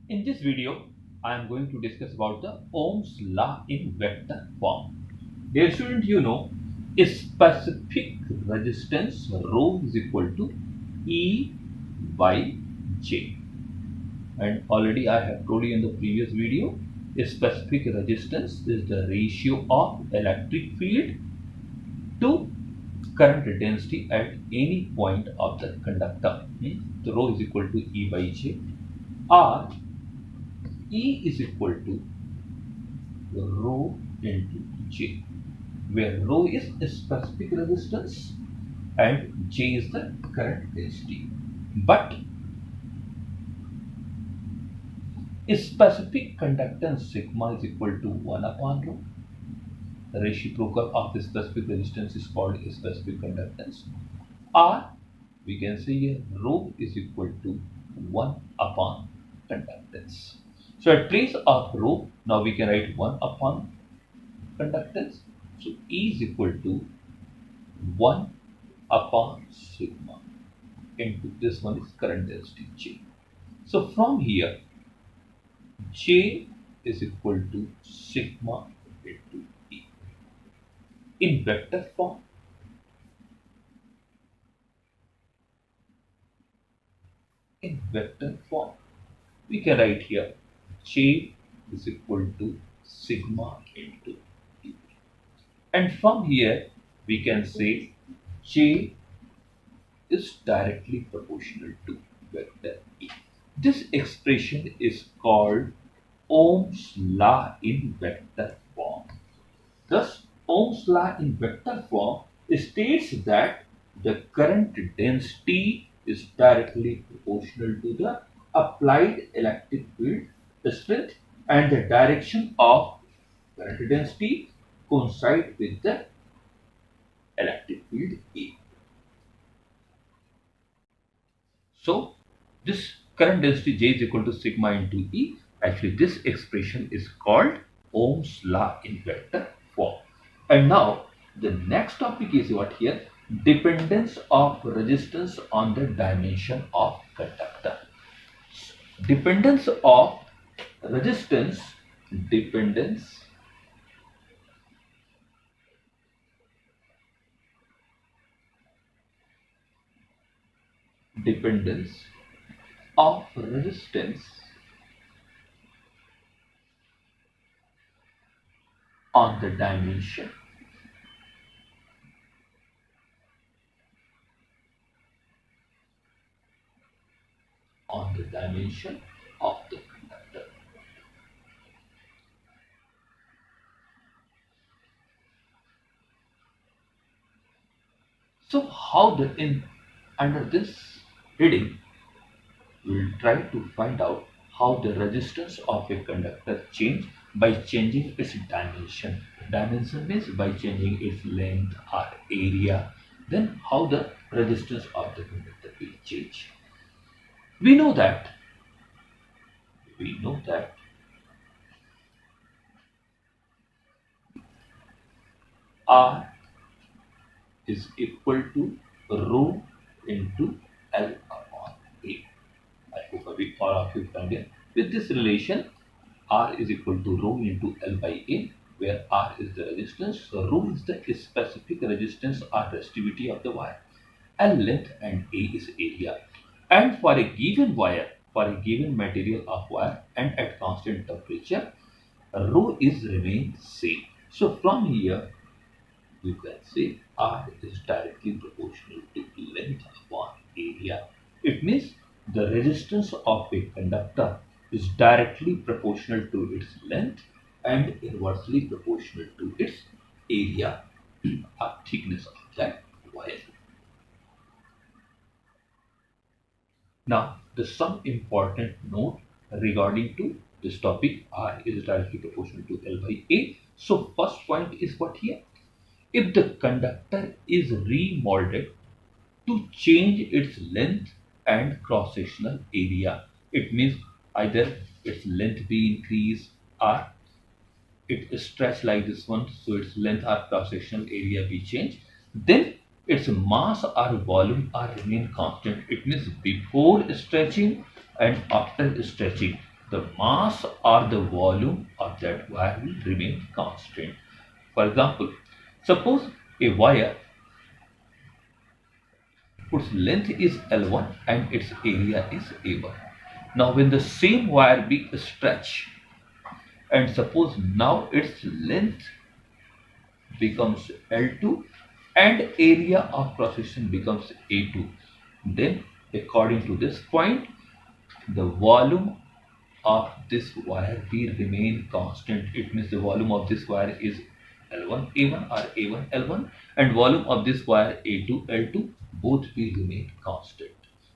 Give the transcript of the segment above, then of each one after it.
In this video, I am going to discuss about the Ohm's law in vector form. Dear student, you know a specific resistance rho is equal to E by J. And already I have told you in the previous video, a specific resistance is the ratio of electric field to current density at any point of the conductor. The rho is equal to E by J, or E is equal to rho into J, where rho is a specific resistance and J is the current density. But a specific conductance sigma is equal to 1 upon rho. The reciprocal of the specific resistance is called a specific conductance, or we can say rho is equal to 1 upon conductance. So at place of rho, now we can write 1 upon conductance. So E is equal to 1 upon sigma into this one is current density J. So from here, J is equal to sigma into E. In vector form, we can write here J is equal to sigma into E. And from here, we can say J is directly proportional to vector E. This expression is called Ohm's law in vector form. Thus, Ohm's law in vector form states that the current density is directly proportional to the applied electric field strength, and the direction of current density coincide with the electric field E. So, this current density J is equal to sigma into E. Actually, this expression is called Ohm's law in vector form. And now, the next topic is what here? Dependence of resistance on the dimension of conductor. Dependence of resistance, dependence of resistance on the dimension of the conductor. So how under this heading, we will try to find out how the resistance of a conductor change by changing its dimension. Dimension means by changing its length or area. Then how the resistance of the conductor will change. We know that R is equal to rho into L upon A. I hope all of you find it. With this relation, R is equal to rho into L by A, where R is the resistance, so rho is the specific resistance or resistivity of the wire, L length, and A is area. And for a given wire, for a given material of wire and at constant temperature, rho is remain same. So from here, you can say R is directly proportional to length upon area. It means the resistance of a conductor is directly proportional to its length and inversely proportional to its area or thickness of that wire. Now, some important note regarding to this topic: R is directly proportional to L by A. So first point is what here? If the conductor is remolded to change its length and cross-sectional area, it means either its length be increased or it stretch like this one, so its length or cross-sectional area be changed, then its mass or volume are remain constant. It means before stretching and after stretching, the mass or the volume of that wire will remain constant. For example, suppose a wire whose length is L1 and its area is A1. Now when the same wire be stretched and suppose now its length becomes L2 and area of cross section becomes A2, then according to this point the volume of this wire will remain constant. It means the volume of this wire is L1 A1 or A1 L1 and volume of this wire A2 L2 both will remain constant.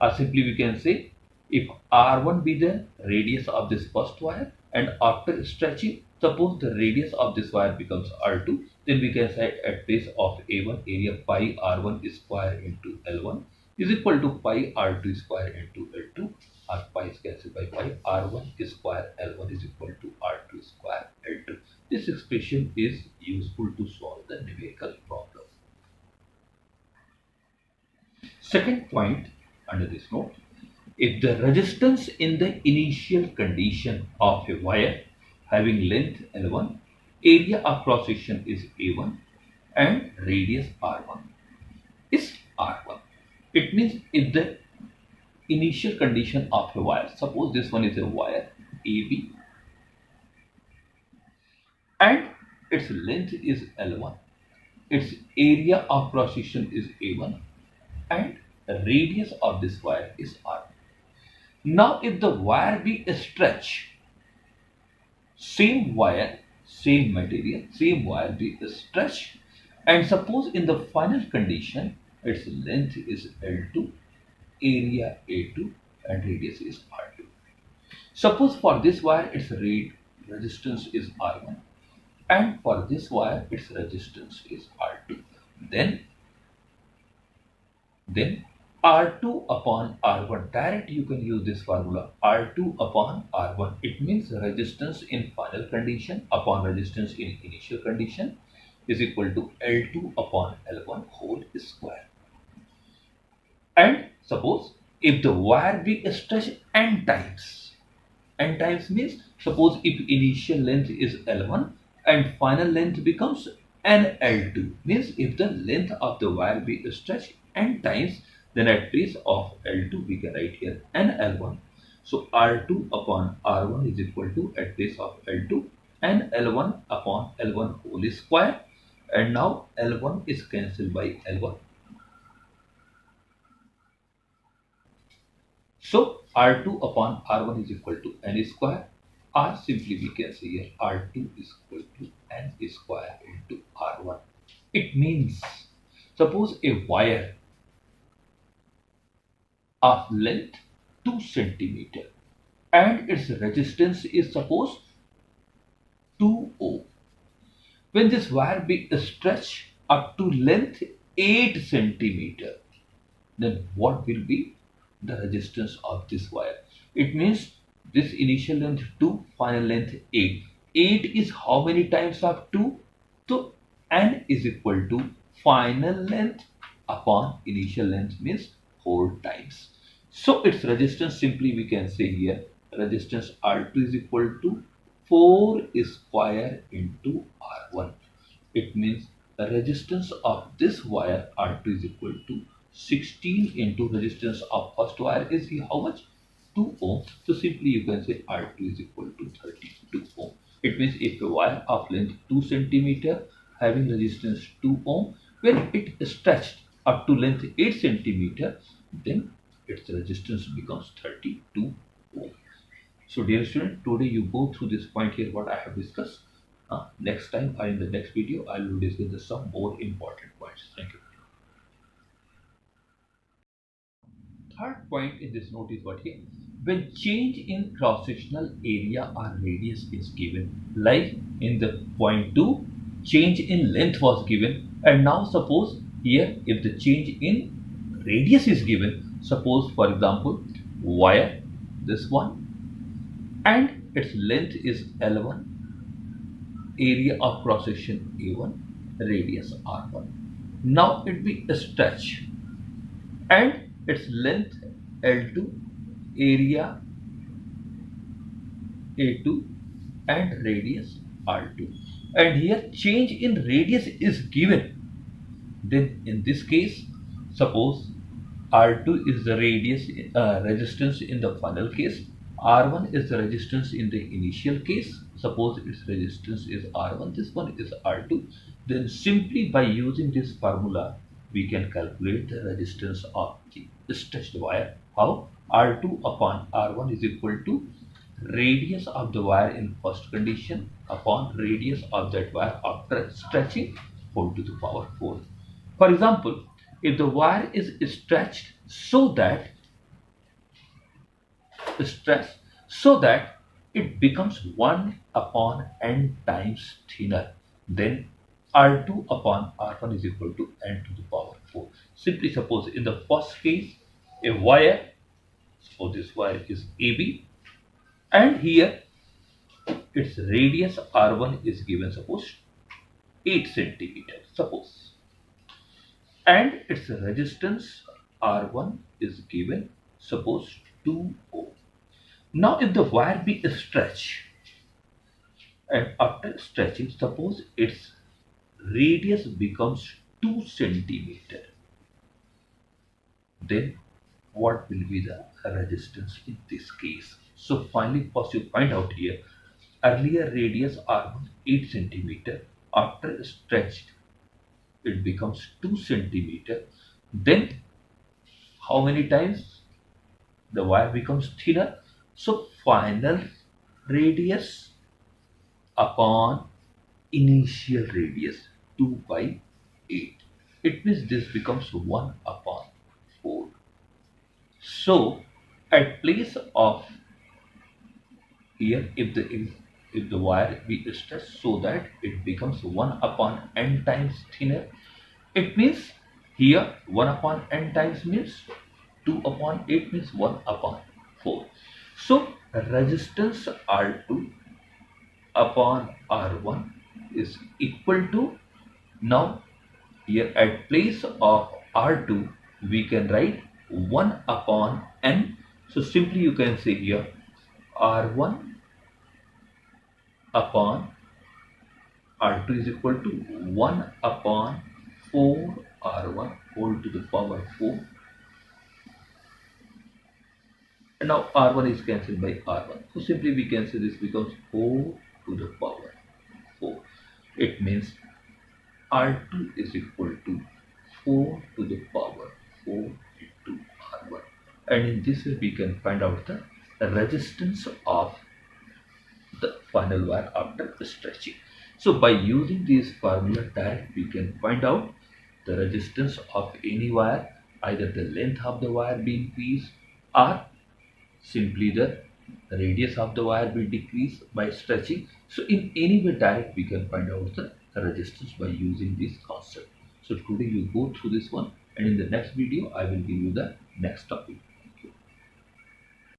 Or simply we can say if R1 be the radius of this first wire and after stretching suppose the radius of this wire becomes R2, then we can say at place of A1 area pi R1 square into L1 is equal to pi R2 square into L2 or pi is cancelled by pi R1 square L1 is equal to R2 square L2. This expression is useful to solve the numerical problem. Second point under this note, if the resistance in the initial condition of a wire having length L1, area of cross section is A1 and radius R1 is R1. It means if the initial condition of a wire, suppose this one is a wire AB and its length is L1, its area of cross section is A1 and the radius of this wire is R1. Now if the wire be stretched, same wire, same material, same wire be stretched and suppose in the final condition its length is L2, area A2 and radius is R2. Suppose for this wire its resistance is R1 and for this wire its resistance is R2. Then R2 upon R1, direct you can use this formula R2 upon R1. It means resistance in final condition upon resistance in initial condition is equal to L2 upon L1 whole square. And suppose if the wire be stretched n times means suppose if initial length is L1 and final length becomes NL2 means if the length of the wire be stretched n times, then at place of L2 we can write here NL1. So R2 upon R1 is equal to at place of L2 and L1 upon L1 whole square, and now L1 is cancelled by L1. So R2 upon R1 is equal to N square, or simply we can say here R2 is equal to N square into R1. It means suppose a wire of length 2 centimeter and its resistance is suppose 2 ohm. When this wire be stretched up to length 8 centimeter, then what will be the resistance of this wire? It means this initial length 2, final length 8. 8 is how many times of 2? So N is equal to final length upon initial length means 4 times. So its resistance simply we can say here resistance R2 is equal to 4 square into R1. It means the resistance of this wire R2 is equal to 16 into resistance of first wire is how much? 2 ohm. So simply you can say R2 is equal to 32 ohm. It means if a wire of length 2 centimeter having resistance 2 ohm, when it stretched up to length 8 centimeter, then its resistance becomes 32 ohm. So dear student, today you go through this point here what I have discussed. Next time or in the next video I will discuss some more important points. Thank you. Third point in this note is what here? When change in cross-sectional area or radius is given, like in the point 2, change in length was given, and now suppose here if the change in radius is given, suppose for example wire, this one, and its length is L1, area of cross section A1, radius R1. Now it be stretched and its length L2, area A2 and radius R2. And here change in radius is given. Then in this case, suppose R2 is the radius resistance in the final case. R1 is the resistance in the initial case. Suppose its resistance is R1, this one is R2. Then simply by using this formula, we can calculate the resistance of the stretched wire. How? R2 upon R1 is equal to radius of the wire in first condition upon radius of that wire after stretching whole to the power 4. For example, if the wire is stretched so that it becomes 1 upon n times thinner, then R2 upon R1 is equal to n to the power 4. Simply suppose in the first case, a wire, suppose this wire is AB, and here its radius R1 is given, suppose 8 centimeters, suppose, and its resistance R1 is given, suppose 2 ohm. Now if the wire be stretched, and after stretching, suppose its radius becomes 2 centimeter, then what will be the resistance in this case? So finally, first you find out here, earlier radius R1 8 centimeter, after stretched it becomes 2 centimeter. Then how many times the wire becomes thinner? So final radius upon initial radius 2 by 8. It means this becomes 1 upon 4. So at place of here, if the wire be stretched so that it becomes 1 upon n times thinner, it means here 1 upon n times means 2 upon 8 means 1 upon 4. So resistance R2 upon R1 is equal to, now here at place of R2 we can write 1 upon n. So simply you can say here R1 upon R2 is equal to 1 upon 4 R1 whole to the power 4. And now R1 is cancelled by R1. So simply we can say this becomes 4 to the power 4. It means R2 is equal to 4 to the power 4 into R1. And in this way we can find out the resistance of the final wire after stretching. So by using this formula direct we can find out the resistance of any wire, either the length of the wire be increased or simply the radius of the wire will decrease by stretching. So in any way direct we can find out the resistance by using this concept. So today you go through this one, and in the next video I will give you the next topic.